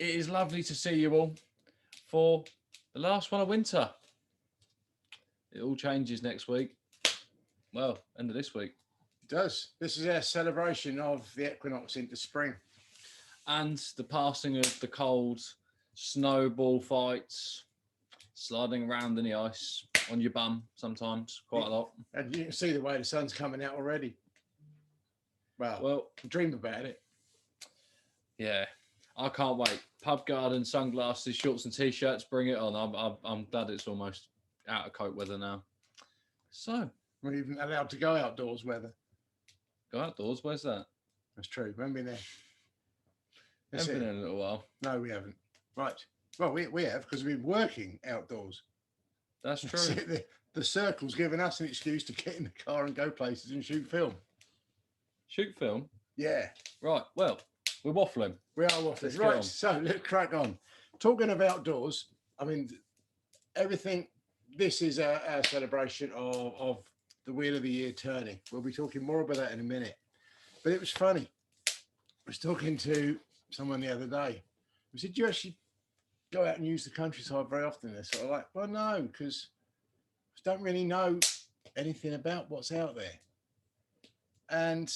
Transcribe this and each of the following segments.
it is lovely to see you all for the last one of winter. It all changes next week. Well, end of this week. It does. This is our celebration of the equinox into spring. And the passing of the cold, snowball fights, sliding around in the ice on your bum sometimes, quite a lot. And you can see the way the sun's coming out already. Well, dream about it. Yeah, I can't wait. Pub garden, sunglasses, shorts and t-shirts, bring it on. I'm glad it's almost out of coat weather now. So. We're even allowed to go outdoors weather. Go outdoors? Where's that? That's true. We haven't been there. Haven't been in a little while. No, we haven't. Right. Well, we have because we've been working outdoors. That's true. The circle's given us an excuse to get in the car and go places and shoot film. Shoot film? Yeah. Right. Well, we're waffling. We are waffling. Right. So let's crack on. Talking of outdoors, I mean, everything. This is our celebration of the Wheel of the Year turning. We'll be talking more about that in a minute. But it was funny. I was talking to someone the other day. I said, do you actually go out and use the countryside very often? They're sort of like, well, no, because I don't really know anything about what's out there. And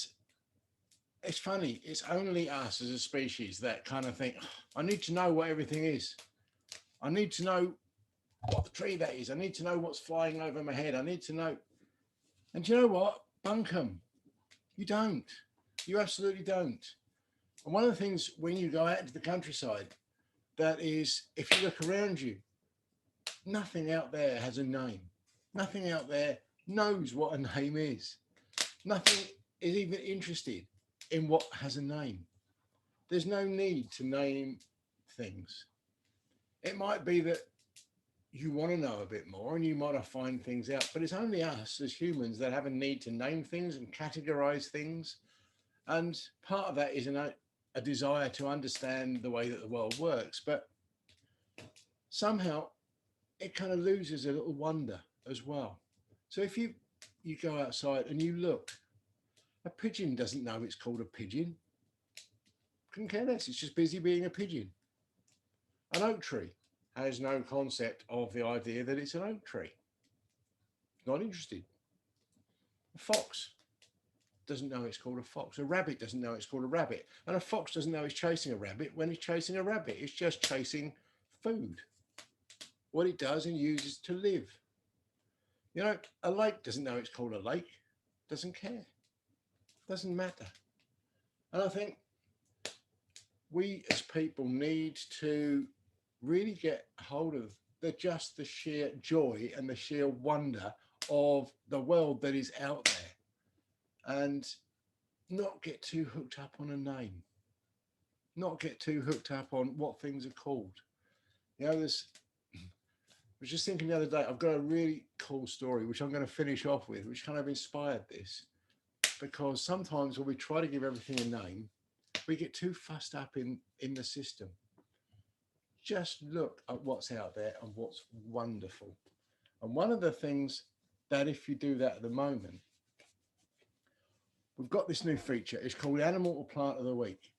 it's funny. It's only us as a species that kind of think, I need to know what everything is. I need to know what the tree that is. I need to know what's flying over my head. I need to know. And you know what? Bunkum. You don't. You absolutely don't. And one of the things when you go out into the countryside, that is, if you look around you, nothing out there has a name. Nothing out there knows what a name is. Nothing is even interested in what has a name. There's no need to name things. It might be that you want to know a bit more and you might not find things out, but it's only us as humans that have a need to name things and categorize things. And part of that is a desire to understand the way that the world works, but somehow it kind of loses a little wonder as well. So if you go outside and you look, a pigeon doesn't know it's called a pigeon. Couldn't care less. It's just busy being a pigeon. An oak tree has no concept of the idea that it's an oak tree. Not interested. A fox doesn't know it's called a fox. A rabbit doesn't know it's called a rabbit. And a fox doesn't know it's chasing a rabbit when it's chasing a rabbit. It's just chasing food. What it does and uses to live. You know, a lake doesn't know it's called a lake. Doesn't care. Doesn't matter. And I think we as people need to really get hold of the sheer joy and the sheer wonder of the world that is out there, and not get too hooked up on a name, not get too hooked up on what things are called. You know, I was just thinking the other day, I've got a really cool story which I'm going to finish off with, which kind of inspired this, because sometimes when we try to give everything a name, we get too fussed up in the system. Just look at what's out there and what's wonderful. And one of the things that if you do that at the moment, we've got this new feature. It's called Animal or Plant of the Week.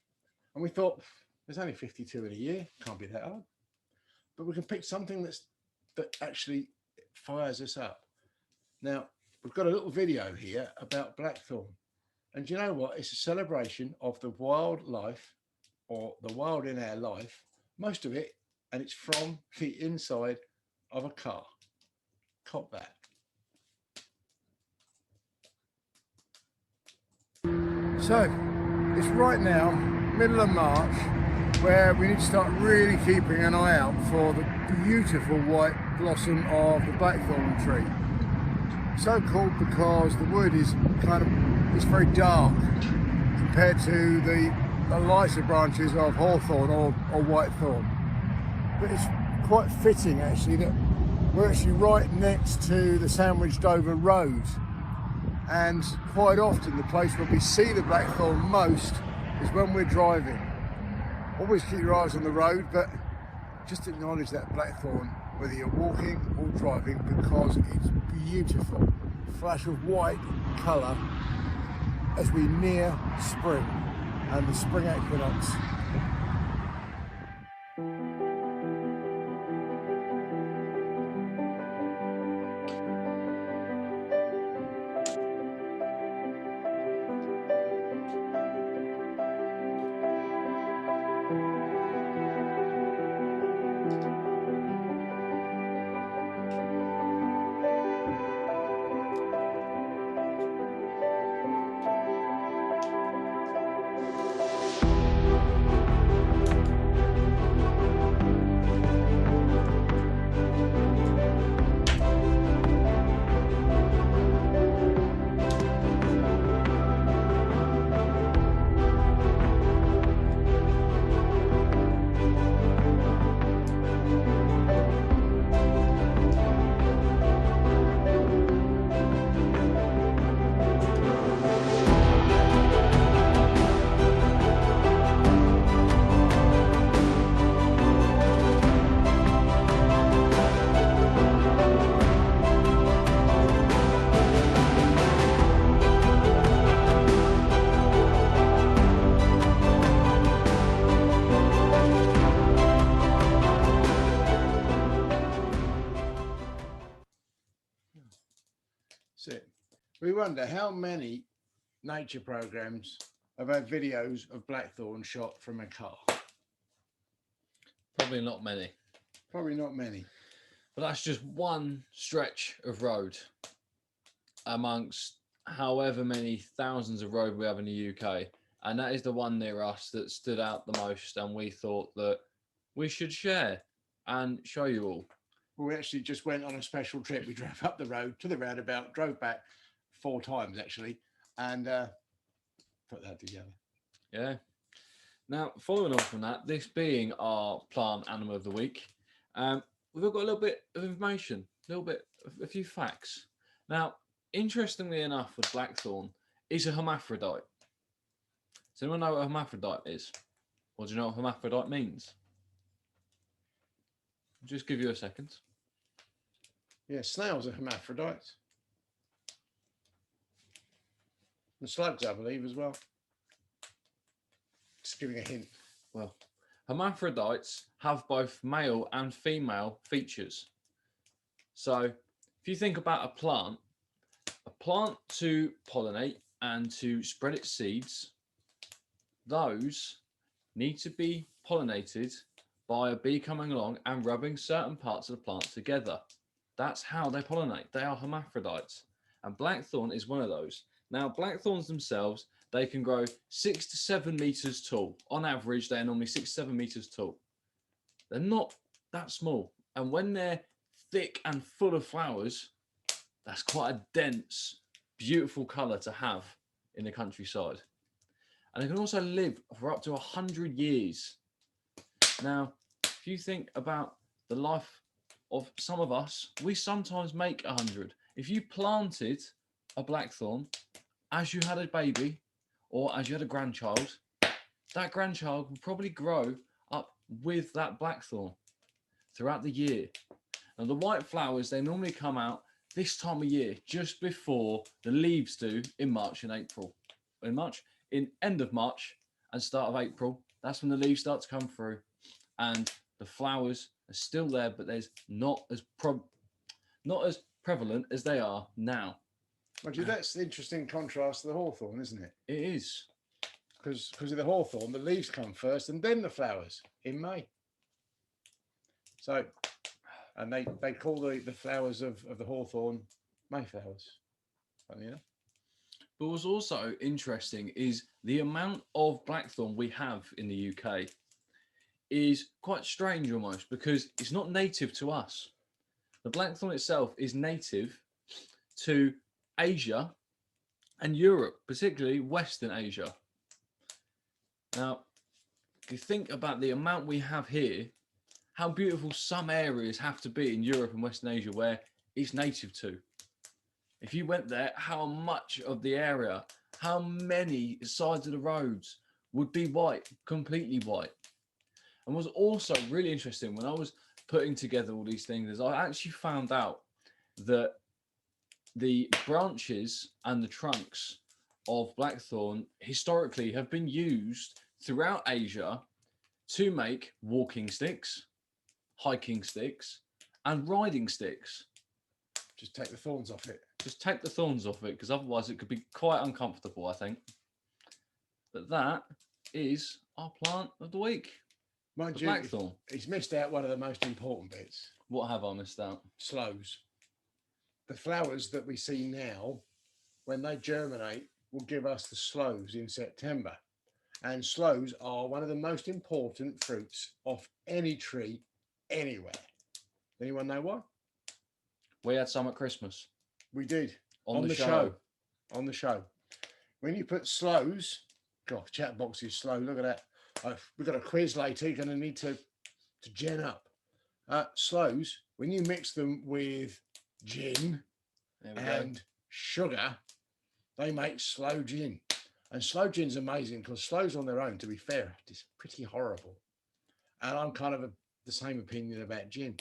And we thought, there's only 52 in a year. Can't be that hard. But we can pick something that actually fires us up. Now, we've got a little video here about Blackthorn. And you know what? It's a celebration of the wildlife, or the wild in our life, most of it, and it's from the inside of a car. Cop that. So, it's right now, middle of March, where we need to start really keeping an eye out for the beautiful white blossom of the blackthorn tree. So called because the wood is it's very dark compared to the lighter branches of hawthorn or whitethorn. But it's quite fitting actually that we're actually right next to the Sandwich Dover Road, and quite often the place where we see the blackthorn most is when we're driving. Always keep your eyes on the road, but just acknowledge that blackthorn whether you're walking or driving, because it's beautiful. Flash of white colour as we near spring and the spring equinox. We wonder how many nature programs have had videos of blackthorn shot from a car. Probably not many. Probably not many. But that's just one stretch of road amongst however many thousands of road we have in the UK. And that is the one near us that stood out the most. And we thought that we should share and show you all. Well, we actually just went on a special trip. We drove up the road to the roundabout, drove back 4 times actually, and put that together. Yeah. Now, following on from that, this being our plant animal of the week, we've got a little bit of information, a few facts. Now, interestingly enough, with blackthorn, it's a hermaphrodite. Does anyone know what a hermaphrodite is? Or do you know what hermaphrodite means? I'll just give you a second. Yeah, snails are hermaphrodites. And slugs, I believe, as well. Just giving a hint. Well, hermaphrodites have both male and female features. So if you think about a plant to pollinate and to spread its seeds, those need to be pollinated by a bee coming along and rubbing certain parts of the plant together. That's how they pollinate. They are hermaphrodites. And blackthorn is one of those. Now, blackthorns themselves, they can grow 6 to 7 meters tall. On average, they are normally 6 to 7 meters tall. They're not that small. And when they're thick and full of flowers, that's quite a dense, beautiful colour to have in the countryside. And they can also live for up to 100 years. Now, if you think about the life of some of us, we sometimes make 100. If you planted a blackthorn as you had a baby or as you had a grandchild, that grandchild will probably grow up with that blackthorn throughout the year. Now, the white flowers, they normally come out this time of year, just before the leaves do in March and April. In end of March and start of April, that's when the leaves start to come through, and the flowers are still there, but there's not as prevalent as they are now. Mind you, that's the interesting contrast to the hawthorn, isn't it? It is. Because of the hawthorn, the leaves come first and then the flowers in May. So, and they call the flowers of the hawthorn Mayflowers. Funny enough. But what's also interesting is the amount of blackthorn we have in the UK is quite strange almost, because it's not native to us. The blackthorn itself is native to Asia and Europe, particularly Western Asia. Now, if you think about the amount we have here, how beautiful some areas have to be in Europe and Western Asia where it's native to. If you went there, how much of the area, how many sides of the roads would be white, completely white. And what's also really interesting, when I was putting together all these things, is I actually found out that the branches and the trunks of blackthorn historically have been used throughout Asia to make walking sticks, hiking sticks, and riding sticks. Just take the thorns off it. Just take the thorns off it, because otherwise it could be quite uncomfortable, I think. But that is our plant of the week. Mind you, blackthorn. He's missed out one of the most important bits. What have I missed out? Sloes. The flowers that we see now, when they germinate, will give us the sloes in September. And sloes are one of the most important fruits of any tree anywhere. Anyone know why? We had some at Christmas. We did. On the show. On the show. When you put sloes, God, chat box is slow. Look at that. We've got a quiz later. You're going to need to gen up. Sloes, when you mix them with gin and sugar, they make sloe gin. And sloe gin's amazing, because sloes on their own, to be fair, is pretty horrible. And I'm kind of the same opinion about gin.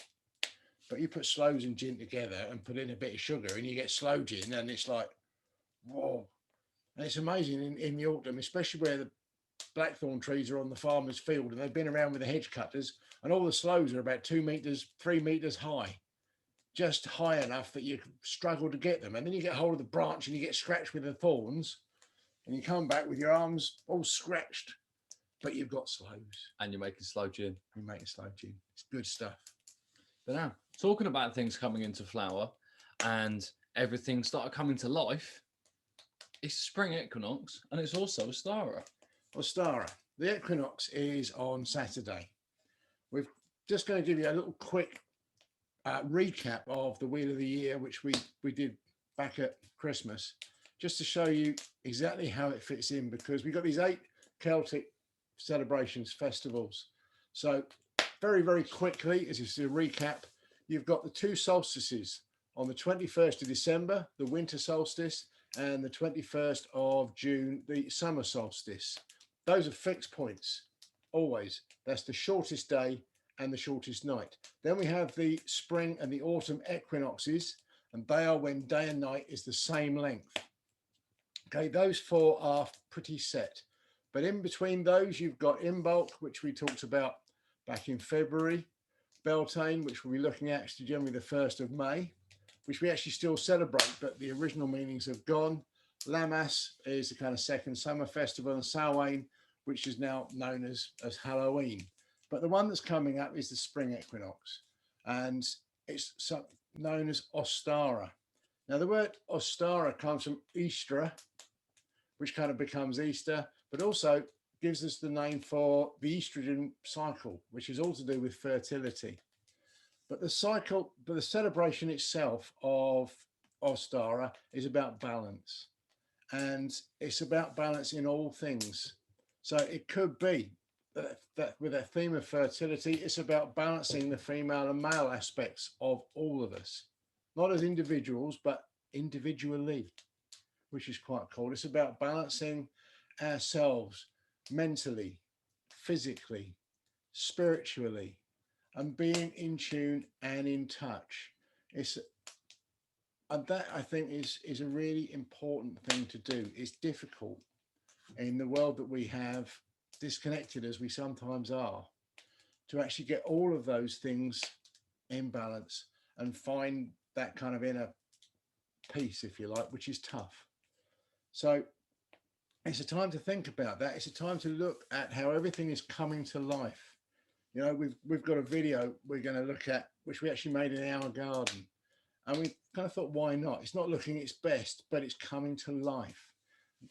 But you put sloes and gin together and put in a bit of sugar and you get sloe gin, and it's like, whoa. And it's amazing in the autumn, especially where the blackthorn trees are on the farmer's field and they've been around with the hedge cutters, and all the sloes are about 2 meters, 3 meters high. just high enough that you struggle to get them. And then you get hold of the branch and you get scratched with the thorns and you come back with your arms all scratched, but you've got sloes. And you're making sloe gin. You're making sloe gin. It's good stuff. But now, talking about things coming into flower and everything started coming to life, it's spring equinox and it's also Ostara. Ostara. The equinox is on Saturday. We're just going to give you a little quick recap of the Wheel of the Year, which we did back at Christmas, just to show you exactly how it fits in, because we've got these 8 Celtic celebrations, festivals. So very, very quickly, as just a recap, you've got the 2 solstices on the 21st of December, the winter solstice, and the 21st of June, the summer solstice. Those are fixed points, always. That's the shortest day and the shortest night. Then we have the spring and the autumn equinoxes, and they are when day and night is the same length. Okay, those 4 are pretty set. But in between those, you've got Imbolc, which we talked about back in February, Beltane, which we'll be looking at actually generally the 1st of May, which we actually still celebrate, but the original meanings have gone. Lammas is the kind of second summer festival, and Samhain, which is now known as Halloween. But the one that's coming up is the spring equinox, and it's known as Ostara. Now, the word Ostara comes from Easter, which kind of becomes Easter, but also gives us the name for the estrogen cycle, which is all to do with fertility. But the cycle, but the celebration itself of Ostara is about balance, and it's about balance in all things. So it could be that with a theme of fertility, it's about balancing the female and male aspects of all of us, not as individuals, but individually, which is quite cool. It's about balancing ourselves mentally, physically, spiritually, and being in tune and in touch. And that, I think, is a really important thing to do. It's difficult in the world that we have, disconnected as we sometimes are, to actually get all of those things in balance and find that kind of inner peace, if you like, which is tough. So it's a time to think about that. It's a time to look at how everything is coming to life. You know, we've got a video we're going to look at, which we actually made in our garden. And we kind of thought, why not? It's not looking its best, but it's coming to life.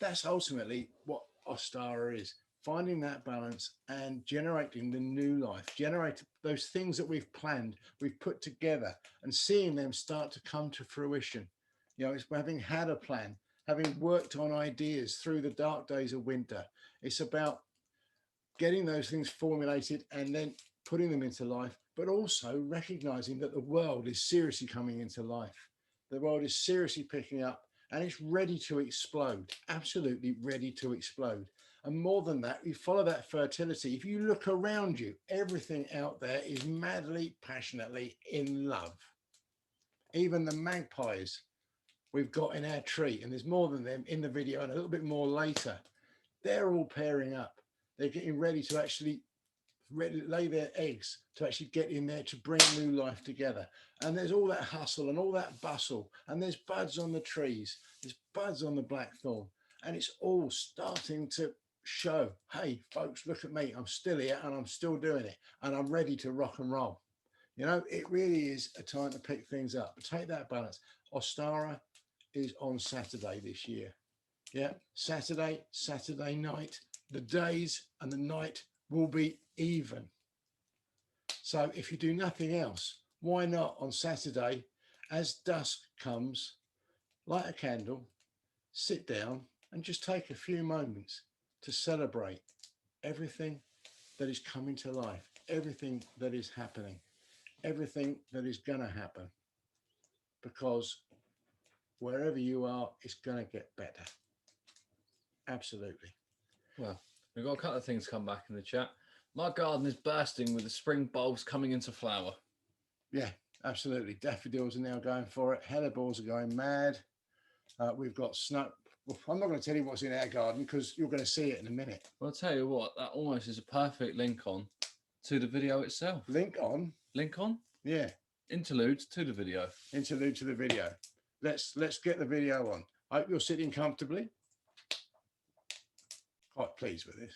That's ultimately what Ostara is, finding that balance and generating the new life, generate those things that we've planned, we've put together, and seeing them start to come to fruition. You know, it's having had a plan, having worked on ideas through the dark days of winter. It's about getting those things formulated and then putting them into life, but also recognizing that the world is seriously coming into life. The world is seriously picking up and it's ready to explode, absolutely ready to explode. And more than that, you follow that fertility. If you look around you, everything out there is madly, passionately in love. Even the magpies we've got in our tree, and there's more than them in the video and a little bit more later, they're all pairing up. They're getting ready to actually lay their eggs, to actually get in there to bring new life together. And there's all that hustle and all that bustle, and there's buds on the trees, there's buds on the blackthorn, and it's all starting to show, hey folks, look at me, I'm still here and I'm still doing it and I'm ready to rock and roll. You know, it really is a time to pick things up, take that balance. Ostara is on Saturday this year. Yeah, Saturday night, the days and the night will be even. So if you do nothing else, why not on Saturday, as dusk comes, light a candle, sit down and just take a few moments to celebrate everything that is coming to life, everything that is happening, everything that is going to happen. Because wherever you are, it's going to get better. Absolutely. Well, we've got a couple of things come back in the chat. My garden is bursting with the spring bulbs coming into flower. Yeah, absolutely. Daffodils are now going for it. Hellebores are going mad. We've got snow. Well, I'm not going to tell you what's in our garden because you're going to see it in a minute. Well, I'll tell you what, that almost is a perfect link on to the video itself. Link on? Link on? Yeah. interlude to the video. Interlude to the video. Let's get the video on. I hope you're sitting comfortably. Quite pleased with this.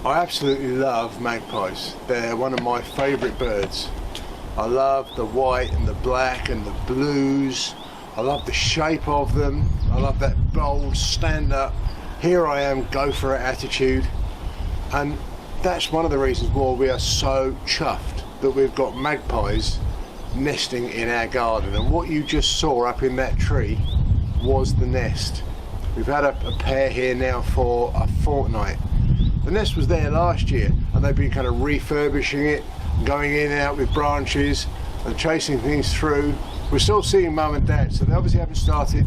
I absolutely love magpies. They're one of my favourite birds. I love the white and the black and the blues. I love the shape of them. I love that bold stand up, here I am, go for it attitude. And that's one of the reasons why we are so chuffed that we've got magpies nesting in our garden. And what you just saw up in that tree was the nest. We've had a pair here now for a fortnight. The nest was there last year and they've been kind of refurbishing it, going in and out with branches and chasing things through. We're still seeing mum and dad, so they obviously haven't started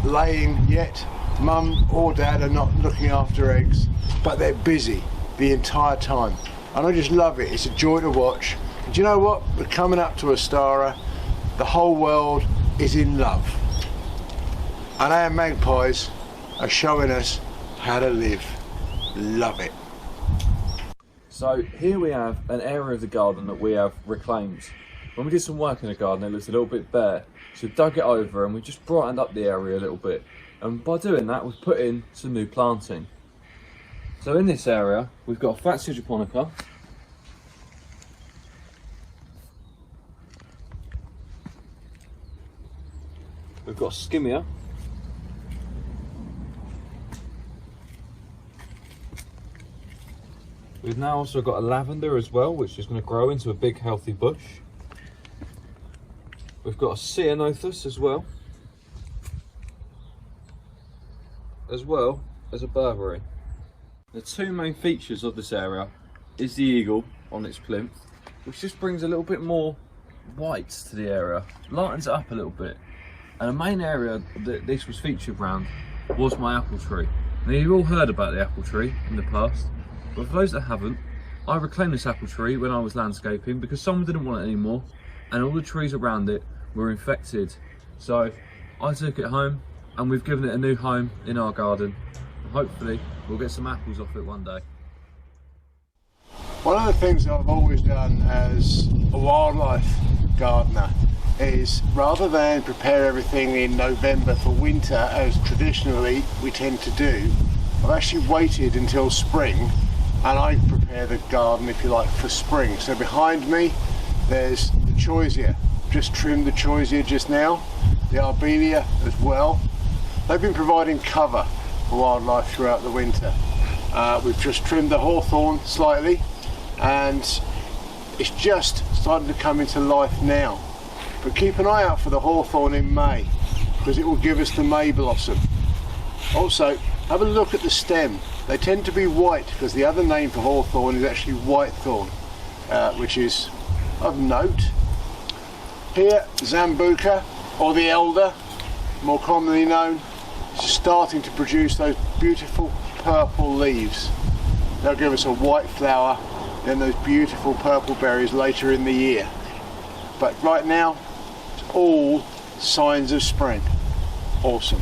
laying yet. Mum or dad are not looking after eggs, but they're busy the entire time. And I just love it. It's a joy to watch. And do you know what? We're coming up to Ostara. The whole world is in love. And our magpies are showing us how to live. Love it. So here we have an area of the garden that we have reclaimed. When we did some work in the garden, it looked a little bit bare. So we dug it over and we just brightened up the area a little bit. And by doing that, we've put in some new planting. So in this area, we've got a flat japonica. We've got a skimmia. We've now also got a lavender as well, which is going to grow into a big healthy bush. We've got a ceanothus as well as a Burberry. The two main features of this area is the eagle on its plinth, which just brings a little bit more white to the area, lightens it up a little bit. And the main area that this was featured around was my apple tree. Now you've all heard about the apple tree in the past, but for those that haven't, I reclaimed this apple tree when I was landscaping because someone didn't want it anymore and all the trees around it were infected. So I took it home and we've given it a new home in our garden. And hopefully we'll get some apples off it one day. One of the things that I've always done as a wildlife gardener is, rather than prepare everything in November for winter as traditionally we tend to do, I've actually waited until spring and I prepare the garden, if you like, for spring. So behind me there's the choisia. Just trimmed the choisia just now, the arbelia as well. They've been providing cover for wildlife throughout the winter. We've just trimmed the hawthorn slightly and it's just starting to come into life now. But keep an eye out for the hawthorn in May because it will give us the May blossom. Also, have a look at the stem. They tend to be white because the other name for hawthorn is actually whitethorn, which is of note. Here, Zambuca, or the elder, more commonly known, is starting to produce those beautiful purple leaves. They'll give us a white flower, then those beautiful purple berries later in the year. But right now, it's all signs of spring. Awesome.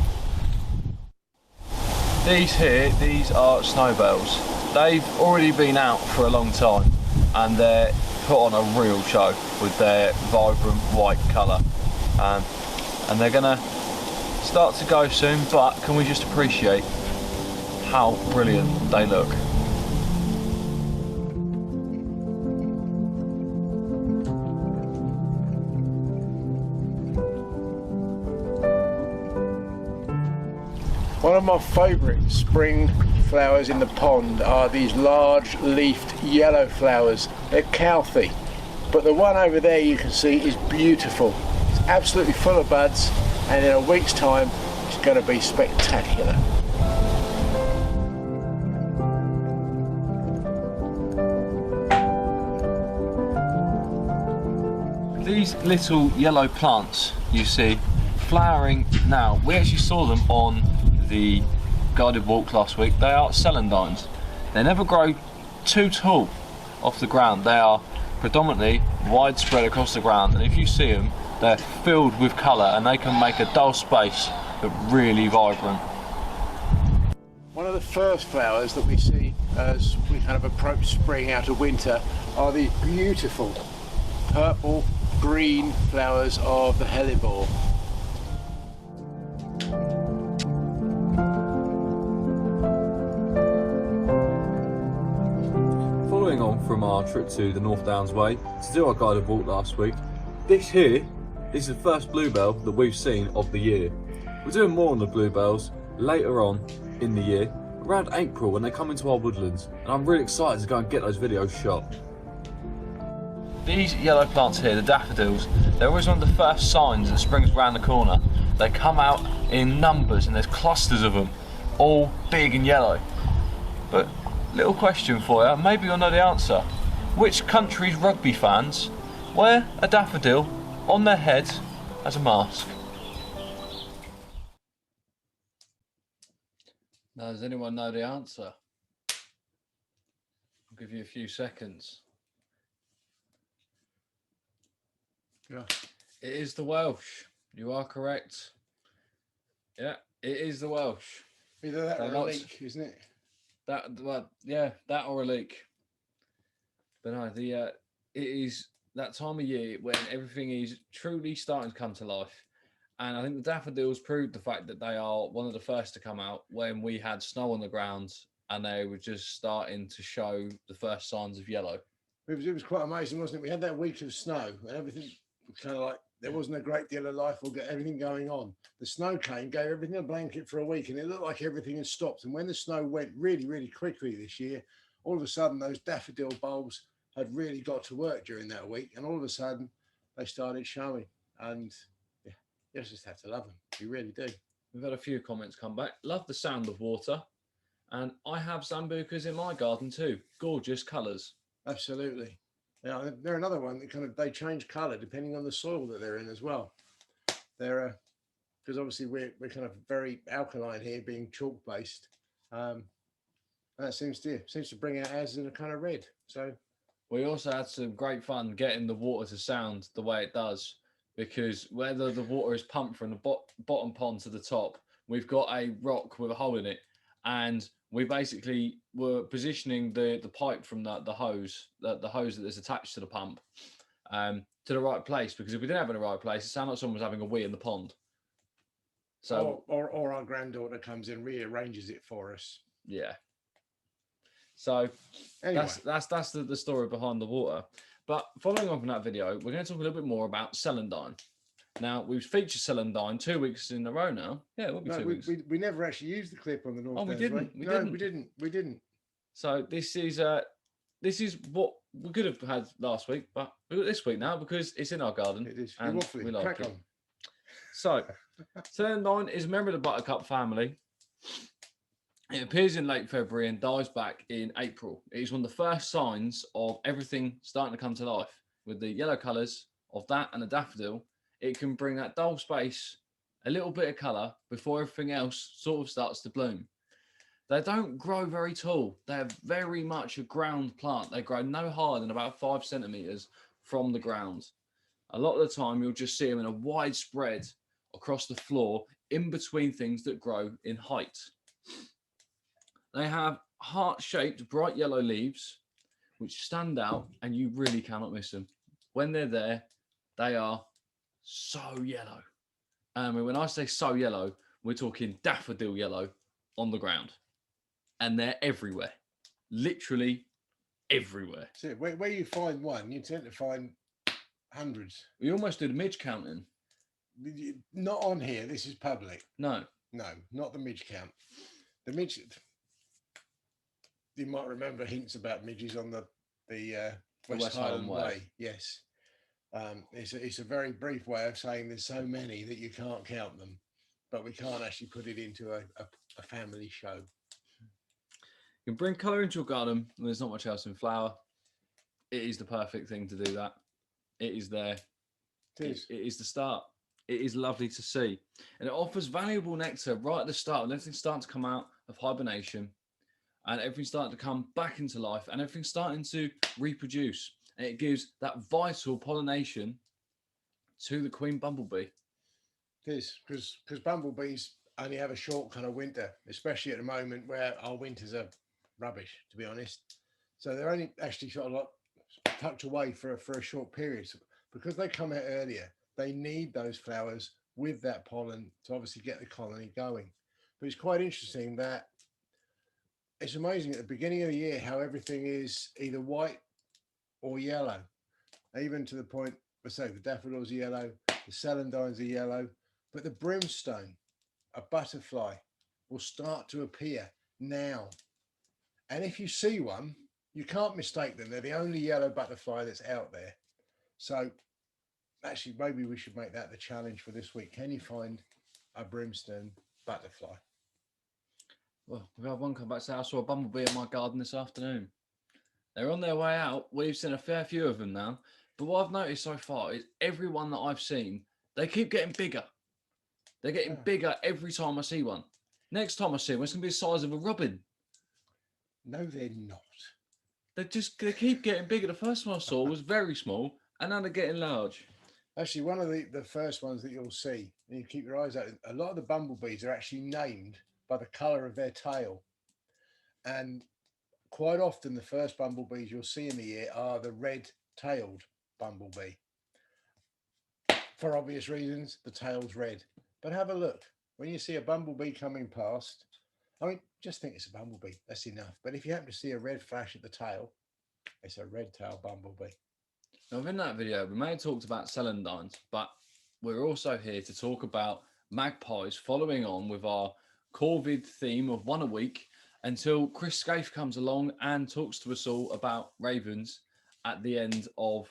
These here, these are snowbells. They've already been out for a long time and they're put on a real show with their vibrant white colour. And they're gonna start to go soon, but can we just appreciate how brilliant they look? One of my favourite spring flowers in the pond are these large leafed yellow flowers. They're Calthy, but the one over there you can see is beautiful. It's absolutely full of buds and in a week's time it's going to be spectacular. These little yellow plants you see flowering now, we actually saw them on the guided walk last week. They are celandines. They never grow too tall off the ground. They are predominantly widespread across the ground, and if you see them, they're filled with colour and they can make a dull space look really vibrant. One of the first flowers that we see as we kind of approach spring out of winter are these beautiful purple green flowers of the hellebore. Following on from our trip to the North Downs Way to do our guided walk last week, this here is the first bluebell that we've seen of the year. We're doing more on the bluebells later on in the year, around April when they come into our woodlands, and I'm really excited to go and get those videos shot. These yellow plants here, the daffodils, they're always one of the first signs that spring's around the corner. They come out in numbers and there's clusters of them, all big and yellow. But little question for you, maybe you'll know the answer. Which country's rugby fans wear a daffodil on their head as a mask? Now, does anyone know the answer? I'll give you a few seconds. Yeah. It is the Welsh. You are correct. Yeah, it is the Welsh. Either that or a leek, isn't it? Well, yeah, that or a leek. But no, it is that time of year when everything is truly starting to come to life. And I think the daffodils proved the fact that they are one of the first to come out when we had snow on the ground and they were just starting to show the first signs of yellow. It was quite amazing, wasn't it? We had that week of snow and everything was kind of like, there wasn't a great deal of life or everything going on. The snow came, gave everything a blanket for a week, and it looked like everything had stopped. And when the snow went really, really quickly this year, all of a sudden those daffodil bulbs had really got to work during that week. And all of a sudden they started showing. And yeah, you just have to love them. You really do. We've had a few comments come back. Love the sound of water. And I have Zambucas in my garden too. Gorgeous colours. Absolutely. Yeah, they're another one that they change colour depending on the soil that they're in as well. They're because obviously we're kind of very alkaline here, being chalk based. That seems to bring out as in a kind of red. So We also had some great fun getting the water to sound the way it does, because whether the water is pumped from the bottom pond to the top, we've got a rock with a hole in it, and we basically were positioning the pipe from the hose, the hose that is attached to the pump, to the right place, because if we didn't have it in the right place, it sounded like someone was having a wee in the pond. So or our granddaughter comes in, rearranges it for us. yeah. So Anyway. that's the story behind the water. But following on from that video, we're going to talk a little bit more about celandine. Now, we've featured celandine 2 weeks in a row now. Yeah, it will be 2 weeks. We never actually used the clip on the North. Oh, we didn't. We didn't. So this is what we could have had last week, but we got this week now because it's in our garden. It is. And we like it. So, celandine is a member of the buttercup family. It appears in late February and dies back in April. It is one of the first signs of everything starting to come to life. With the yellow colours of that and the daffodil, it can bring that dull space, a little bit of colour before everything else sort of starts to bloom. They don't grow very tall. They're very much a ground plant. They grow no higher than about 5 centimetres from the ground. A lot of the time, you'll just see them in a wide spread across the floor in between things that grow in height. They have heart-shaped bright yellow leaves, which stand out, and you really cannot miss them. When they're there, they are so yellow. When I say so yellow, we're talking daffodil yellow on the ground. And they're everywhere. Literally everywhere. So where you find one, you tend to find hundreds. We almost did a midge counting. Not on here. This is public. No, not the midge count. The midge. You might remember hints about midges on the West Highland Way. Yes, it's a very brief way of saying there's so many that you can't count them, but we can't actually put it into a family show. You can bring colour into your garden when there's not much else in flower. It is the perfect thing to do that. It is there. It is the start. It is lovely to see. And it offers valuable nectar right at the start when everything's starting to come out of hibernation and everything's starting to come back into life and everything's starting to reproduce. And it gives that vital pollination to the queen bumblebee. It is, because bumblebees only have a short kind of winter, especially at the moment where our winters are rubbish, to be honest. So they're only actually sort of like tucked away for a short period. So because they come out earlier, they need those flowers with that pollen to obviously get the colony going. But it's quite interesting that it's amazing at the beginning of the year how everything is either white or yellow, even to the point where, say, the daffodils are yellow, the celandines are yellow, but the brimstone, a butterfly, will start to appear now. And if you see one, you can't mistake them. They're the only yellow butterfly that's out there. So actually, maybe we should make that the challenge for this week. Can you find a brimstone butterfly? Well, we've had one come back to say, I saw a bumblebee in my garden this afternoon. They're on their way out. We've seen a fair few of them now. But what I've noticed so far is every one that I've seen, they keep getting bigger. They're getting bigger every time I see one. Next time I see one, it's going to be the size of a robin. No, they're not. They keep getting bigger. The first one I saw was very small, and now they're getting large. Actually, one of the first ones that you'll see, and you keep your eyes out, a lot of the bumblebees are actually named by the colour of their tail. And quite often the first bumblebees you'll see in the year are the red-tailed bumblebee. For obvious reasons, the tail's red. But have a look. When you see a bumblebee coming past, I mean, just think it's a bumblebee. That's enough. But if you happen to see a red flash at the tail, it's a red-tailed bumblebee. Now, within that video, we may have talked about celandines, but we're also here to talk about magpies, following on with our Corvid theme of one a week until Chris Scaife comes along and talks to us all about ravens at the end of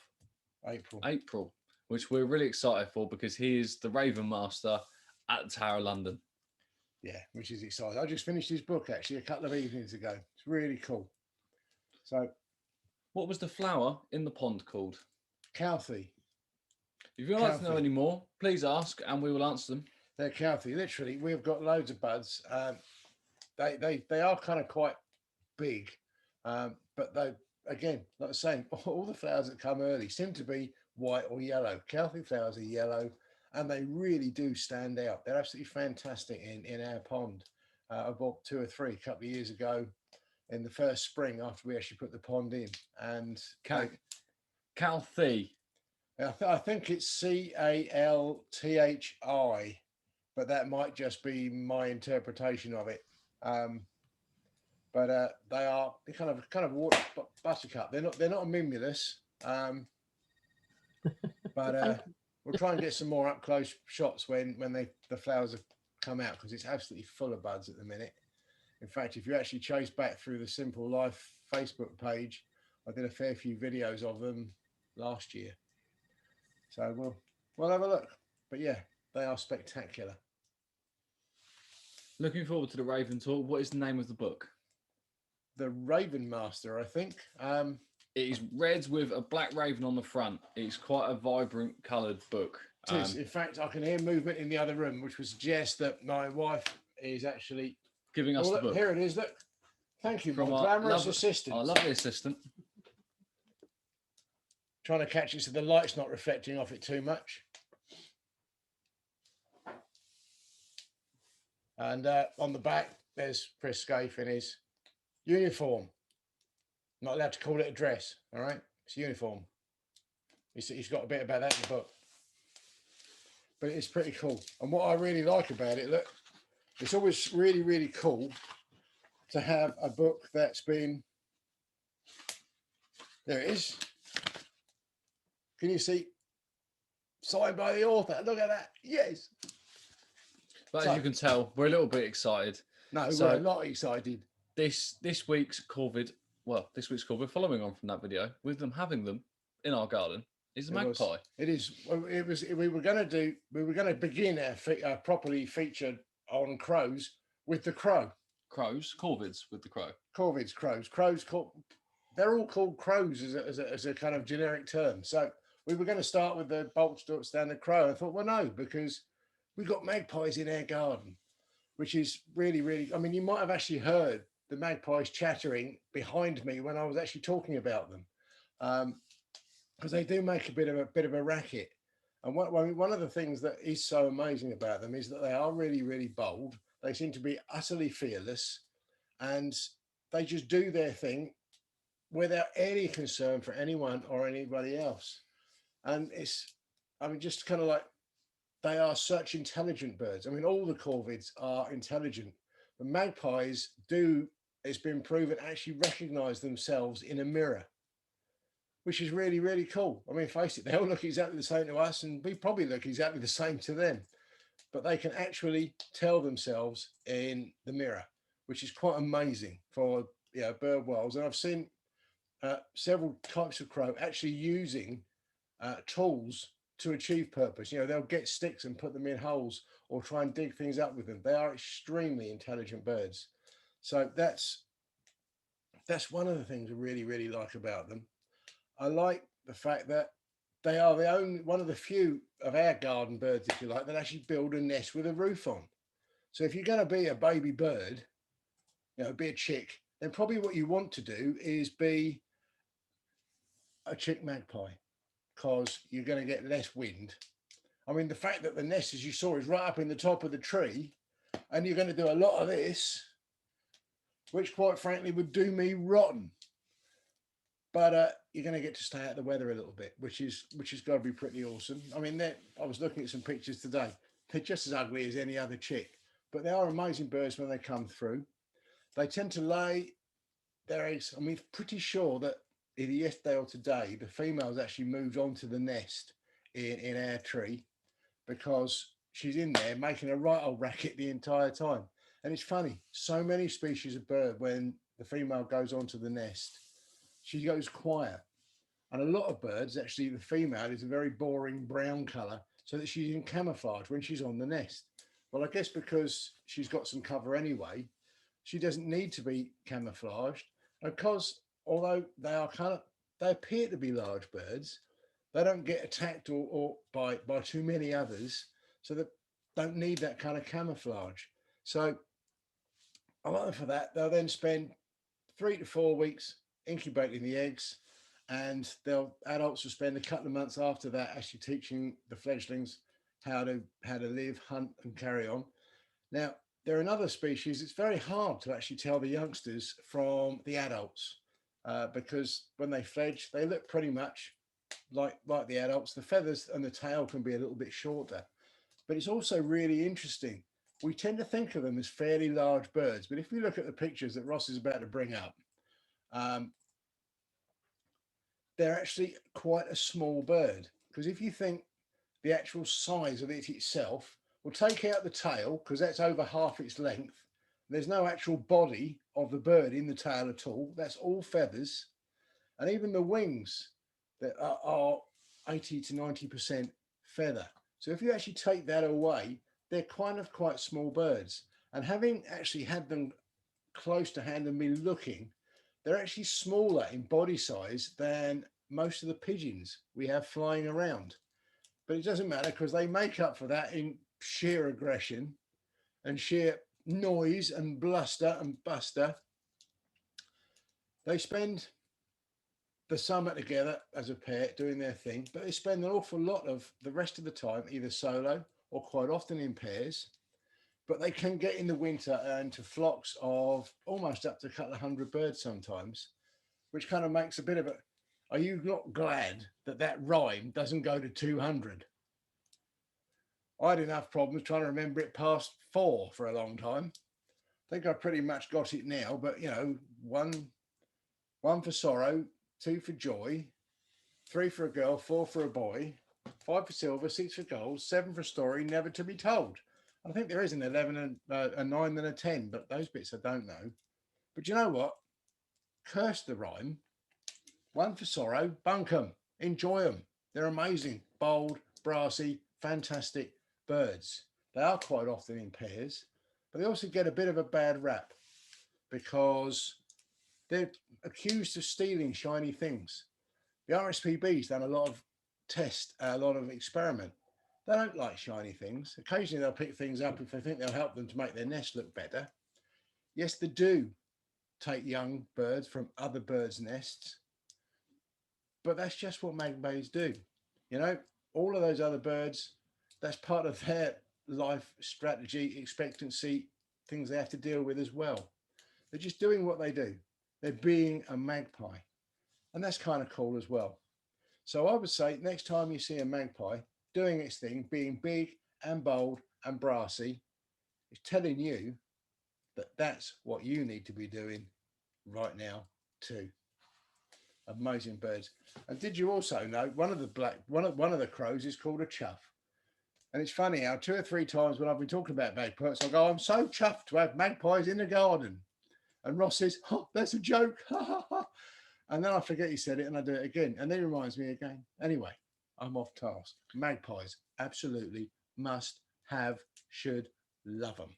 April, which we're really excited for because he is the Raven Master at the Tower of London. Yeah, which is exciting. I just finished his book actually a couple of evenings ago. It's really cool. So, what was the flower in the pond called? Cowthie. If you'd like to know any more, please ask and we will answer them. They're healthy. Literally, we've got loads of buds. They are kind of quite big, but they again, like I was saying, all the flowers that come early seem to be white or yellow. Healthy flowers are yellow, and they really do stand out. They're absolutely fantastic in our pond. I bought two or three a couple of years ago in the first spring after we actually put the pond in, and Calthi. I think it's Calthi, but that might just be my interpretation of it. But they're kind of water buttercup. They're not a mimulus, but we'll try and get some more up close shots when the flowers have come out, because it's absolutely full of buds at the minute. In fact, if you actually chase back through the Simple Life Facebook page, I did a fair few videos of them last year. So we'll have a look. But yeah, they are spectacular. Looking forward to the Raven talk. What is the name of the book? The Raven Master, I think. It is red with a black raven on the front. It's quite a vibrant coloured book. It is. In fact, I can hear movement in the other room, which would suggest that my wife is actually giving us the book. Here it is. Look. Thank you, my glamorous assistant. Our lovely assistant. Trying to catch it so the light's not reflecting off it too much. And on the back, there's Chris Scaife in his uniform. Not allowed to call it a dress, all right? It's a uniform. He's got a bit about that in the book. But it's pretty cool. And what I really like about it, look, it's always really, really cool to have a book that's been... There it is. Can you see? Signed by the author. Look at that. Yes. But as you can tell, we're a little bit excited. No, we're a lot excited. This week's Corvid, following on from that video, with them having them in our garden, is a magpie. It is. We were going to begin our properly featured on crows with the crow. Corvids with the crow. Corvids, crows. They're all called crows as a kind of generic term. So we were going to start with the bulk standard crow. I thought, well, no, because we've got magpies in our garden, which is really, really. I mean, you might have actually heard the magpies chattering behind me when I was actually talking about them, because they do make a bit of a racket. And one of the things that is so amazing about them is that they are really, really bold. They seem to be utterly fearless, and they just do their thing without any concern for anyone or anybody else. And just kind of like, they are such intelligent birds. I mean, all the corvids are intelligent, but magpies do, it's been proven, actually recognize themselves in a mirror, which is really, really cool. I mean, face it, they all look exactly the same to us, and we probably look exactly the same to them, but they can actually tell themselves in the mirror, which is quite amazing for bird worlds. And I've seen several types of crow actually using tools to achieve purpose. They'll get sticks and put them in holes or try and dig things up with them. They are extremely intelligent birds. So that's one of the things I really, really like about them. I like the fact that they are one of the few of our garden birds, if you like, that actually build a nest with a roof on. So if you're going to be a baby bird, be a chick, then probably what you want to do is be a chick magpie, because you're going to get less wind. I mean, the fact that the nest, as you saw, is right up in the top of the tree, and you're going to do a lot of this, which quite frankly would do me rotten. But you're going to get to stay out of the weather a little bit, which is got to be pretty awesome. I mean, I was looking at some pictures today. They're just as ugly as any other chick, but they are amazing birds when they come through. They tend to lay their eggs. I mean, pretty sure that either yesterday or today, the female's actually moved on to the nest in our tree, because she's in there making a right old racket the entire time. And it's funny, so many species of bird, when the female goes onto the nest, she goes quiet. And a lot of birds, actually, the female is a very boring brown color, so that she's in camouflage when she's on the nest. Well, I guess because she's got some cover anyway, she doesn't need to be camouflaged. Because although they appear to be large birds, they don't get attacked or by too many others. So that don't need that kind of camouflage. So I like them for that. They'll then spend 3 to 4 weeks incubating the eggs, and they'll adults will spend a couple of months after that actually teaching the fledglings how to live, hunt, and carry on. Now, there are another species. It's very hard to actually tell the youngsters from the adults because when they fledge, they look pretty much like the adults. The feathers and the tail can be a little bit shorter, but it's also really interesting. We tend to think of them as fairly large birds, but if you look at the pictures that Ross is about to bring up, um, they're actually quite a small bird. Because if you think the actual size of it itself, we'll take out the tail because that's over half its length. There's no actual body of the bird in the tail at all. That's all feathers. And even the wings that are 80 to 90% feather. So if you actually take that away, they're kind of quite small birds. And having actually had them close to hand and me looking, they're actually smaller in body size than most of the pigeons we have flying around. But it doesn't matter because they make up for that in sheer aggression and sheer noise and bluster and buster. They spend the summer together as a pair doing their thing, but they spend an awful lot of the rest of the time either solo or quite often in pairs. But they can get in the winter into flocks of almost up to a couple of hundred birds sometimes, which kind of makes a bit of a, are you not glad that that rhyme doesn't go to 200? I had enough problems trying to remember it past 4 for a long time. I think I pretty much got it now, but you know, one for sorrow, 2 for joy, 3 for a girl, 4 for a boy, 5 for silver, 6 for gold, 7 for a story never to be told. I think there is an 11, a 9, and a 10, but those bits I don't know. But you know what? Curse the rhyme. 1 for sorrow, bunk 'em, enjoy them. They're amazing, bold, brassy, fantastic birds. They are quite often in pairs, but they also get a bit of a bad rap because they're accused of stealing shiny things. The RSPB's done a lot of test, a lot of experiment. They don't like shiny things. Occasionally they'll pick things up if they think they'll help them to make their nest look better. Yes, they do take young birds from other birds' nests, but that's just what magpies do. You know, all of those other birds, that's part of their life strategy, expectancy, things they have to deal with as well. They're just doing what they do. They're being a magpie. And that's kind of cool as well. So I would say next time you see a magpie doing its thing, being big and bold and brassy, it's telling you that that's what you need to be doing right now too. Amazing birds. And did you also know one of the crows is called a chuff? And it's funny how 2 or 3 times when I've been talking about magpies, I go, I'm so chuffed to have magpies in the garden. And Ross says, oh, that's a joke. And then I forget he said it and I do it again. And then he reminds me again. Anyway, I'm off task. Magpies, absolutely must have, should love them.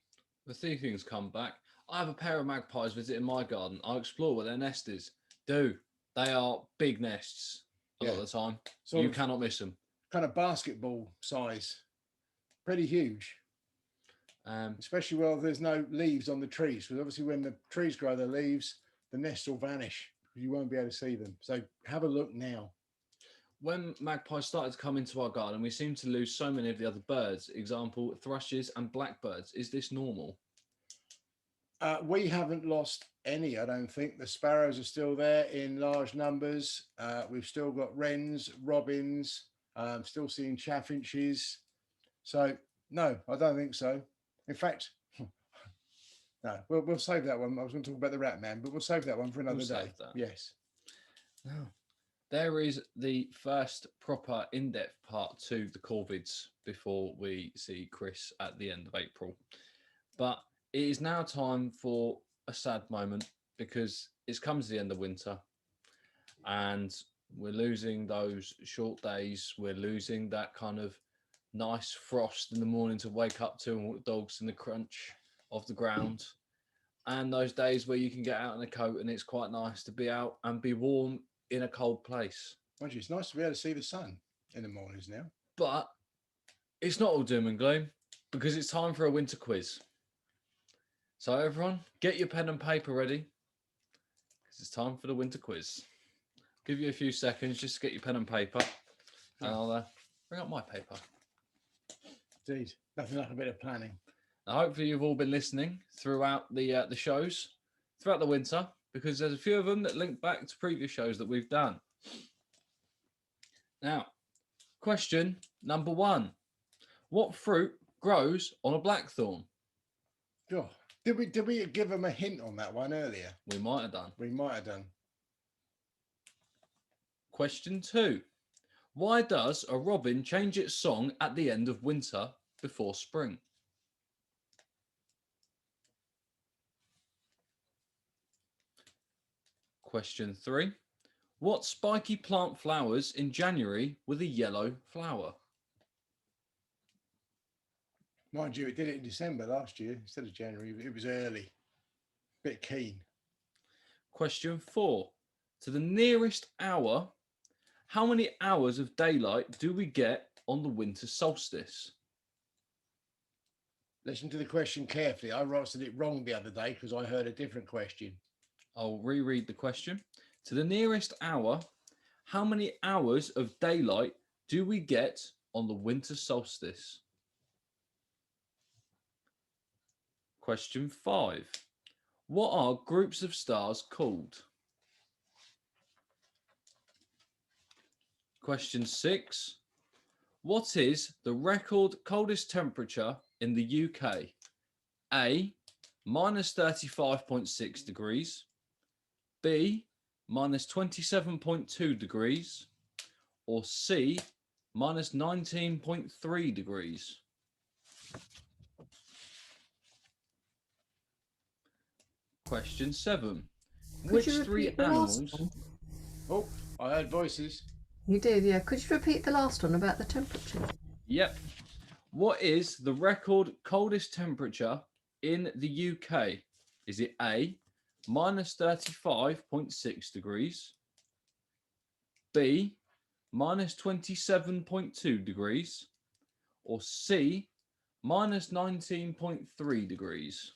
The sea things come back. I have a pair of magpies visiting my garden. I'll explore where their nest is. They are big nests a lot of the time. So you cannot miss them. Kind of basketball size. Pretty huge. Especially while there's no leaves on the trees. Because obviously when the trees grow their leaves, the nests will vanish. You won't be able to see them. So have a look now. When magpies started to come into our garden, we seem to lose so many of the other birds. Example, thrushes and blackbirds. Is this normal? We haven't lost any, I don't think. The sparrows are still there in large numbers. We've still got wrens, robins, still seeing chaffinches. So, no, I don't think so. In fact, no, we'll save that one. I was going to talk about the rat man, but we'll save that one for another day. Yes. No. There is the first proper in-depth part to the corvids before we see Chris at the end of April. But it is now time for a sad moment because it's come to the end of winter and we're losing those short days. We're losing that kind of nice frost in the morning to wake up to and walk the dogs in the crunch of the ground. And those days where you can get out in a coat and it's quite nice to be out and be warm in a cold place. Actually, it's nice to be able to see the sun in the mornings now. But it's not all doom and gloom. because it's time for a winter quiz. So everyone, get your pen and paper ready, because it's time for the winter quiz. Give you a few seconds just to get your pen and paper, and I'll bring up my paper. Indeed, nothing like a bit of planning. Now, hopefully you've all been listening throughout the shows, throughout the winter, because there's a few of them that link back to previous shows that we've done. Now, question number 1. What fruit grows on a blackthorn? Oh, did we give them a hint on that one earlier? We might have done. We might have done. Question 2. Why does a robin change its song at the end of winter before spring? Question 3. What spiky plant flowers in January with a yellow flower? Mind you, it did it in December last year instead of January. It was early. Bit keen. Question 4. To the nearest hour, how many hours of daylight do we get on the winter solstice? Listen to the question carefully. I answered it wrong the other day because I heard a different question. I'll reread the question. To the nearest hour, how many hours of daylight do we get on the winter solstice? Question 5. What are groups of stars called? Question 6. What is the record coldest temperature in the UK? A, minus 35.6 degrees. B, minus 27.2 degrees. Or C, minus 19.3 degrees. Question 7. Which three animals... Oh, I heard voices. You did, yeah. Could you repeat the last one about the temperature? Yep. What is the record coldest temperature in the UK? Is it A, minus 35.6 degrees, B, minus 27.2 degrees, or C, minus 19.3 degrees?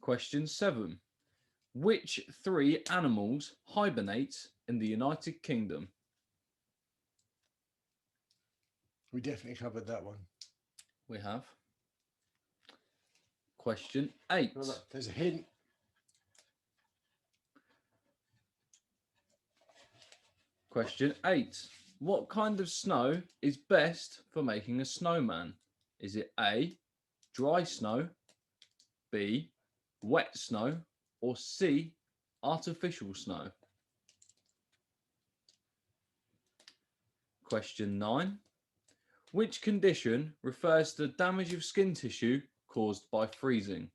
Question 7. Which three animals hibernate in the United Kingdom? We definitely covered that one. We have. Question 8. Oh, look, there's a hint. Question 8. What kind of snow is best for making a snowman? Is it A, dry snow, B, wet snow, or C, artificial snow? Question 9. Which condition refers to the damage of skin tissue caused by freezing?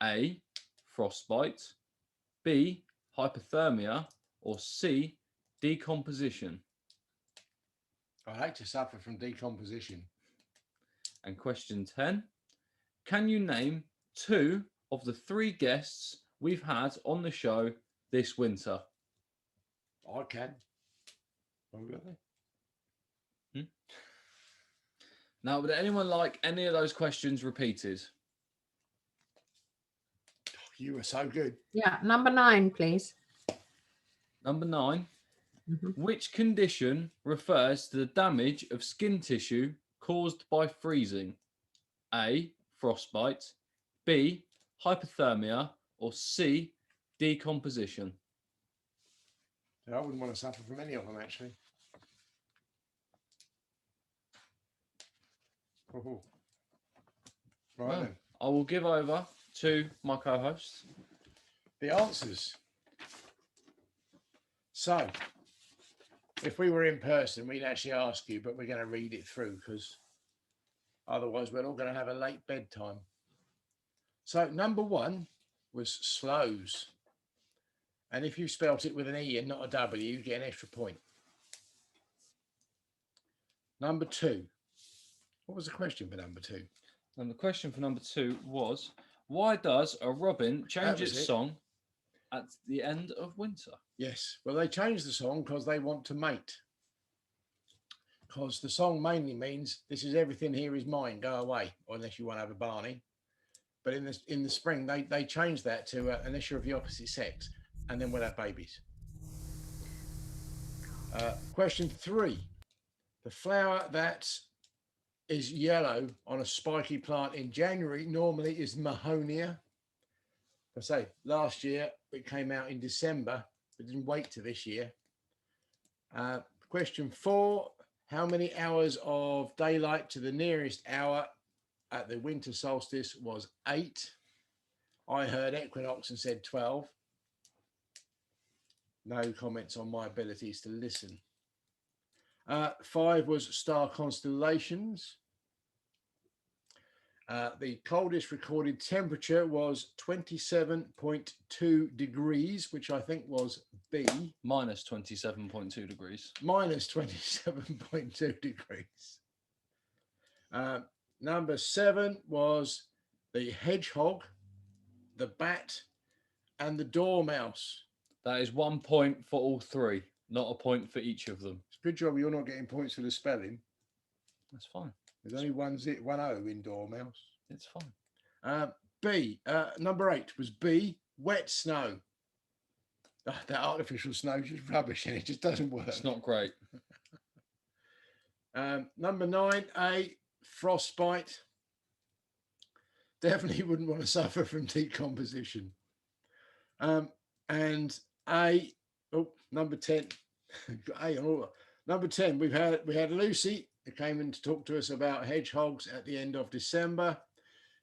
A, frostbite, B, hypothermia, or C, decomposition? I hate to suffer from decomposition. And question 10. Can you name 2 of the 3 guests we've had on the show this winter? I can. Oh, really? Now, would anyone like any of those questions repeated? You were so good. Yeah, number 9, please. Number 9. Mm-hmm. Which condition refers to the damage of skin tissue caused by freezing? A, frostbite, B, hypothermia, or C, decomposition? I wouldn't want to suffer from any of them, actually. Oh. Right Well, then. I will give over to my co-host. The answers. So, if we were in person, we'd actually ask you, but we're going to read it through because otherwise we're all going to have a late bedtime. So, number 1 was slows. And if you spelt it with an E and not a W, you get an extra point. Number 2. What was the question for number 2? And the question for number 2 was, why does a robin change its song at the end of winter? Yes. Well, they changed the song because they want to mate. because the song mainly means this is everything here is mine, go away, or unless you want to have a Barney. But in the spring, they changed that to unless you're of the opposite sex, and then we'll have babies. Question 3. The flower that is yellow on a spiky plant in January normally is Mahonia. I say last year it came out in December, but didn't wait to this year. Question 4. How many hours of daylight to the nearest hour at the winter solstice was 8? I heard Equinox and said 12. No comments on my abilities to listen. 5 was star constellations. The coldest recorded temperature was 27.2 degrees, which I think was B. Minus 27.2 degrees. Minus 27.2 degrees. Number 7 was the hedgehog, the bat, and the dormouse. That is 1 point for all 3, not a point for each of them. It's a good job you're not getting points for the spelling. That's fine. There's only one O in dormouse. It's fine. B. Number 8 was B. Wet snow. That artificial snow is just rubbish and it just doesn't work. It's not great. Number 9. A. Frostbite. Definitely wouldn't want to suffer from decomposition. And A. Oh, number 10. A on all. Number 10. We had Lucy, who came in to talk to us about hedgehogs at the end of December.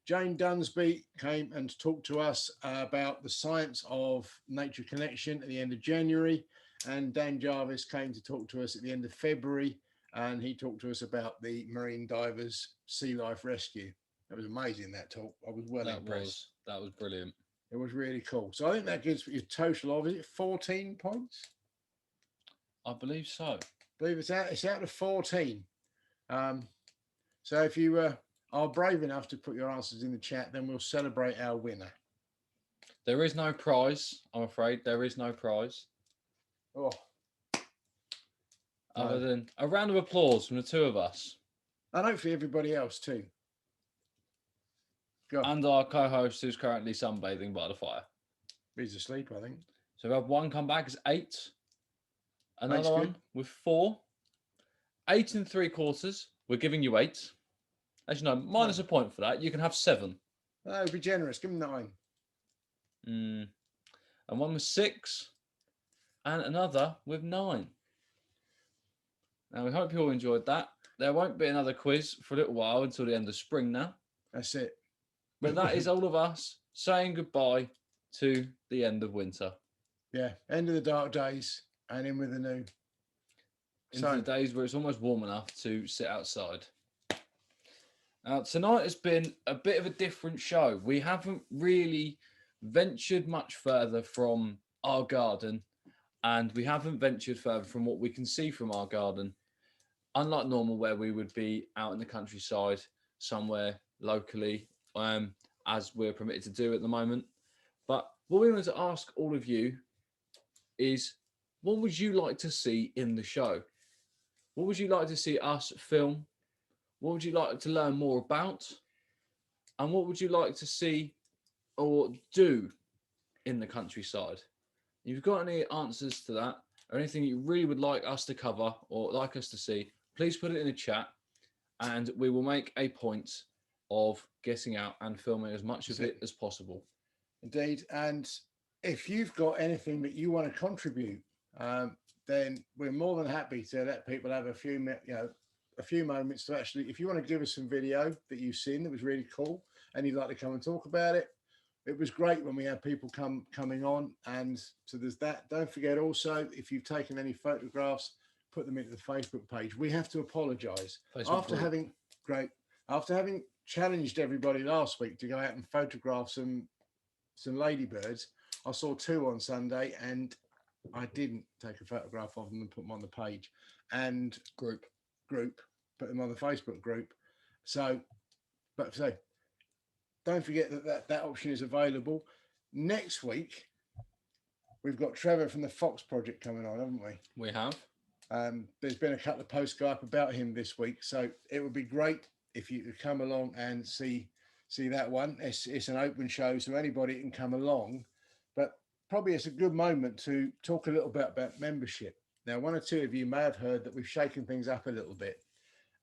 Jane Dunsby came and talked to us about the science of nature connection at the end of January. And Dan Jarvis came to talk to us at the end of February. And he talked to us about the marine divers sea life rescue. That was amazing, that talk. I was well impressed. That was brilliant. It was really cool. So I think that gives you a total of, is it 14 points? I believe so. I believe it's out of 14. So if you are brave enough to put your answers in the chat, then we'll celebrate our winner. There is no prize, I'm afraid. There is no prize. Oh. Other than a round of applause from the 2 of us. And hopefully everybody else too. Go. And our co-host who's currently sunbathing by the fire. He's asleep, I think. So we have one come back, it's 8. Another Eight's one good. with 4. 8 3/4. We're giving you 8. As you know, minus a point for that. You can have 7. Oh, be generous. Give him 9. And one with 6. And another with 9. Now, we hope you all enjoyed that. There won't be another quiz for a little while until the end of spring now. That's it. But that is all of us saying goodbye to the end of winter. Yeah, end of the dark days and in with the new. Into the days where it's almost warm enough to sit outside. Now, tonight has been a bit of a different show. We haven't really ventured much further from our garden, and we haven't ventured further from what we can see from our garden. Unlike normal, where we would be out in the countryside somewhere locally, as we're permitted to do at the moment. But what we want to ask all of you is, what would you like to see in the show? What would you like to see us film? What would you like to learn more about? And what would you like to see or do in the countryside? If you've got any answers to that, or anything you really would like us to cover or like us to see, please put it in the chat and we will make a point of getting out and filming as much of it as possible. Indeed. And if you've got anything that you want to contribute, then we're more than happy to let people have a few moments to actually, if you want to give us some video that you've seen that was really cool and you'd like to come and talk about it. It was great when we had people coming on, and so there's that. Don't forget also, if you've taken any photographs, put them into the Facebook page. We have to apologize after having challenged everybody last week to go out and photograph some ladybirds. I saw 2 on Sunday and I didn't take a photograph of them and put them on the page and group, put them on the Facebook group. So don't forget that option is available. Next week, we've got Trevor from the Fox Project coming on, haven't we? We have. There's been a couple of posts go up about him this week, so it would be great if you could come along and see that one. It's an open show, so anybody can come along, but probably it's a good moment to talk a little bit about membership. Now, one or two of you may have heard that we've shaken things up a little bit,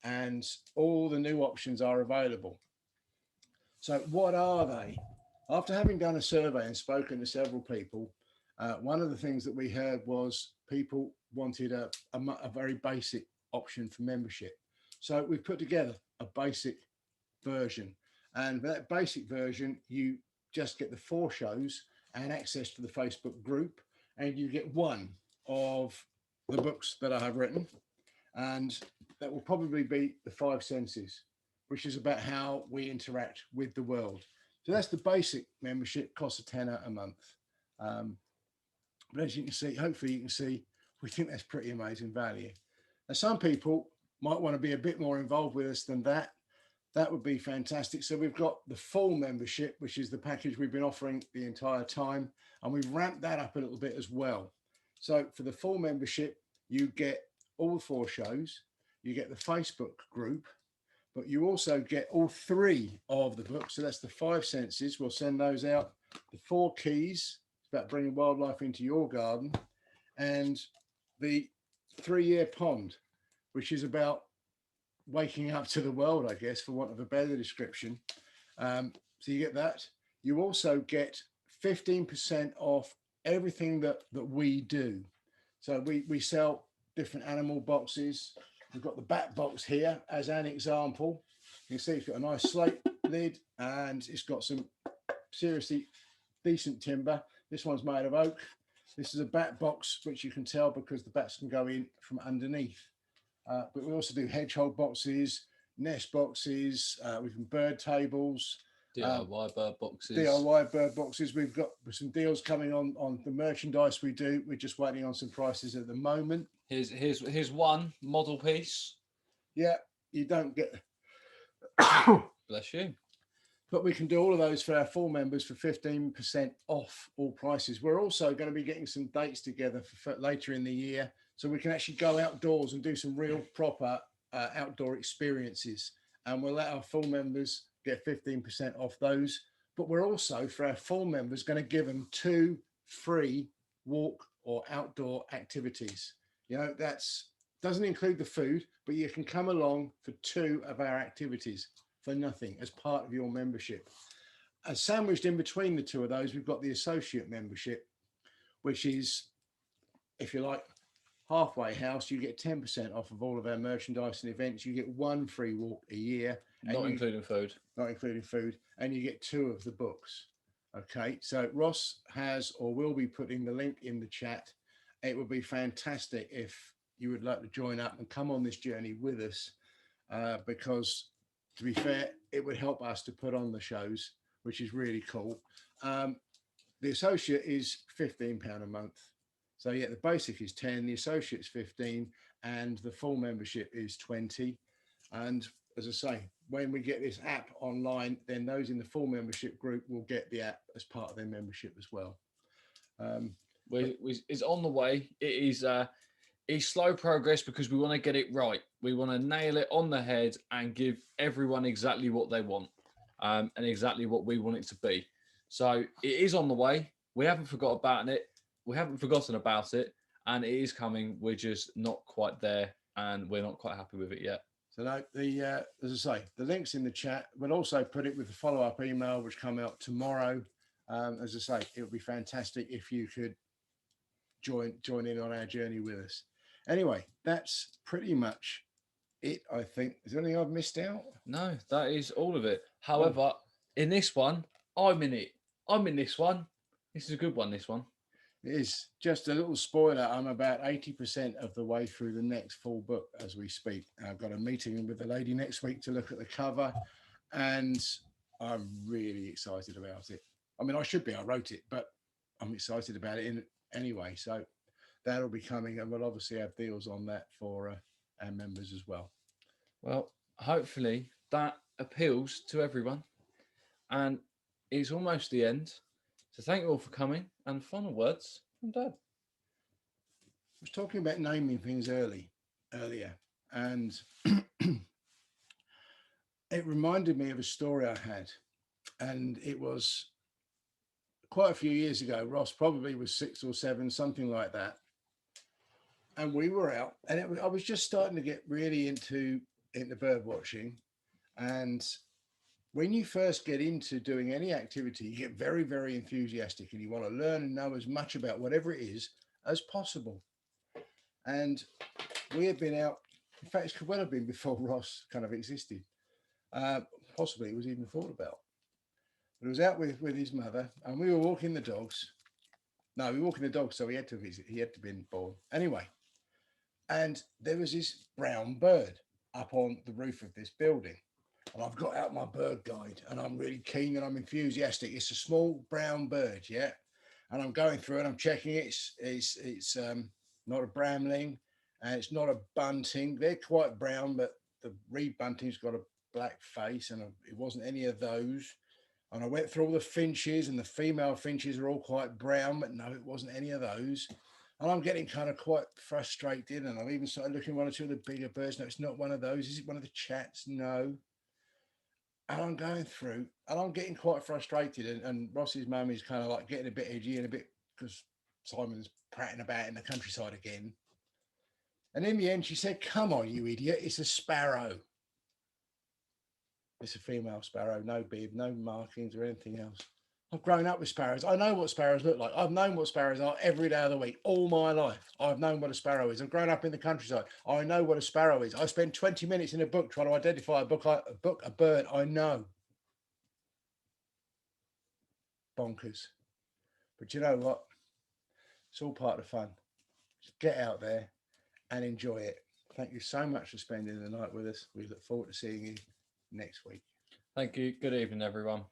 and all the new options are available. So what are they? After having done a survey and spoken to several people, one of the things that we heard was people wanted a very basic option for membership. So we put together a basic version. And for that basic version, you just get the 4 shows and access to the Facebook group, and you get one of the books that I have written. And that will probably be The 5 Senses, which is about how we interact with the world. So that's the basic membership, costs a tenner a month. But as you can see, hopefully you can see, we think that's pretty amazing value. Now, some people might want to be a bit more involved with us than that. That would be fantastic. So we've got the full membership, which is the package we've been offering the entire time. And we've ramped that up a little bit as well. So for the full membership, you get all 4 shows, you get the Facebook group, but you also get all 3 of the books. So that's the 5 Senses. We'll send those out. The 4 Keys, it's about bringing wildlife into your garden. And the 3-Year Pond, which is about waking up to the world, I guess, for want of a better description. So you get that. You also get 15% off everything that we do. So we sell different animal boxes. We've got the bat box here as an example. You can see it's got a nice slate lid and it's got some seriously decent timber. This one's made of oak. This is a bat box, which you can tell because the bats can go in from underneath. But we also do hedgehog boxes, nest boxes, we can bird tables. DIY bird boxes. DIY bird boxes. We've got some deals coming on the merchandise we do. We're just waiting on some prices at the moment. Here's one model piece. Yeah, you don't get. Bless you. But we can do all of those for our full members for 15% off all prices. We're also going to be getting some dates together for later in the year, so we can actually go outdoors and do some real proper outdoor experiences. And we'll let our full members get 15% off those. But we're also, for our full members, going to give them 2 free walk or outdoor activities. You know, that's doesn't include the food, but you can come along for 2 of our activities for nothing as part of your membership. And sandwiched in between the 2 of those, we've got the associate membership, which is, if you like, halfway house. You get 10% off of all of our merchandise and events. You get 1 free walk a year. Not including food. Not including food. And you get 2 of the books. Okay, so Ross has or will be putting the link in the chat. It would be fantastic if you would like to join up and come on this journey with us, because to be fair, it would help us to put on the shows, which is really cool. The associate is £15 a month. So yeah, the basic is 10, the associate's 15, and the full membership is 20. And as I say, when we get this app online, then those in the full membership group will get the app as part of their membership as well. It's on the way. It's slow progress because we want to get it right. We want to nail it on the head and give everyone exactly what they want, and exactly what we want it to be. So it is on the way. We haven't forgotten about it. And it is coming. We're just not quite there, and we're not quite happy with it yet. So no, as I say, the link's in the chat. We'll also put it with the follow-up email, which come out tomorrow. As I say, it would be fantastic if you could join in on our journey with us. Anyway, that's pretty much it, I think. Is there anything I've missed out? No, that is all of it. However, in this one, I'm in it. I'm in this one. This is a good one, this one. It is. Just a little spoiler, I'm about 80% of the way through the next full book as we speak. I've got a meeting with the lady next week to look at the cover, and I'm really excited about it. I mean, I should be, I wrote it, but I'm excited about it anyway. So that'll be coming, and we'll obviously have deals on that for our members as well. Well, hopefully that appeals to everyone, and it's almost the end. So thank you all for coming, and final words from Dad. was talking about naming things earlier, and it reminded me of a story I had, and it was quite a few years ago. Ross probably was 6 or 7, something like that, and we were out, and I was just starting to get really into bird watching, and when you first get into doing any activity, you get very, very enthusiastic, and you want to learn and know as much about whatever it is as possible. And we had been out. In fact, it could well have been before Ross kind of existed. Uh, Possibly it was even thought about. But it was out with his mother, and we were walking the dogs. No, we were walking the dogs, so he had to visit. He had to been born anyway. And there was this brown bird up on the roof of this building. And I've got out my bird guide, and I'm really keen and I'm enthusiastic. It's a small brown bird, yeah. And I'm going through and I'm checking it. It's not a bramling, and it's not a bunting. They're quite brown, but the reed bunting's got a black face, and it wasn't any of those. And I went through all the finches, and the female finches are all quite brown, but no, it wasn't any of those. And I'm getting kind of quite frustrated, and I've even started looking at one or two of the bigger birds. No, it's not one of those. Is it one of the chats? No. And I'm going through, and I'm getting quite frustrated. And Ross's mum is kind of like getting a bit edgy and a bit, because Simon's prattling about in the countryside again. And in the end, she said, "Come on, you idiot! It's a sparrow. It's a female sparrow, no bib, no markings or anything else." I've grown up with sparrows. I know what sparrows look like. I've known what sparrows are every day of the week, all my life. I've known what a sparrow is. I've grown up in the countryside. I know what a sparrow is. I spend 20 minutes in a book trying to identify a bird I know. Bonkers. But you know what? It's all part of the fun. Just get out there and enjoy it. Thank you so much for spending the night with us. We look forward to seeing you next week. Thank you. Good evening, everyone.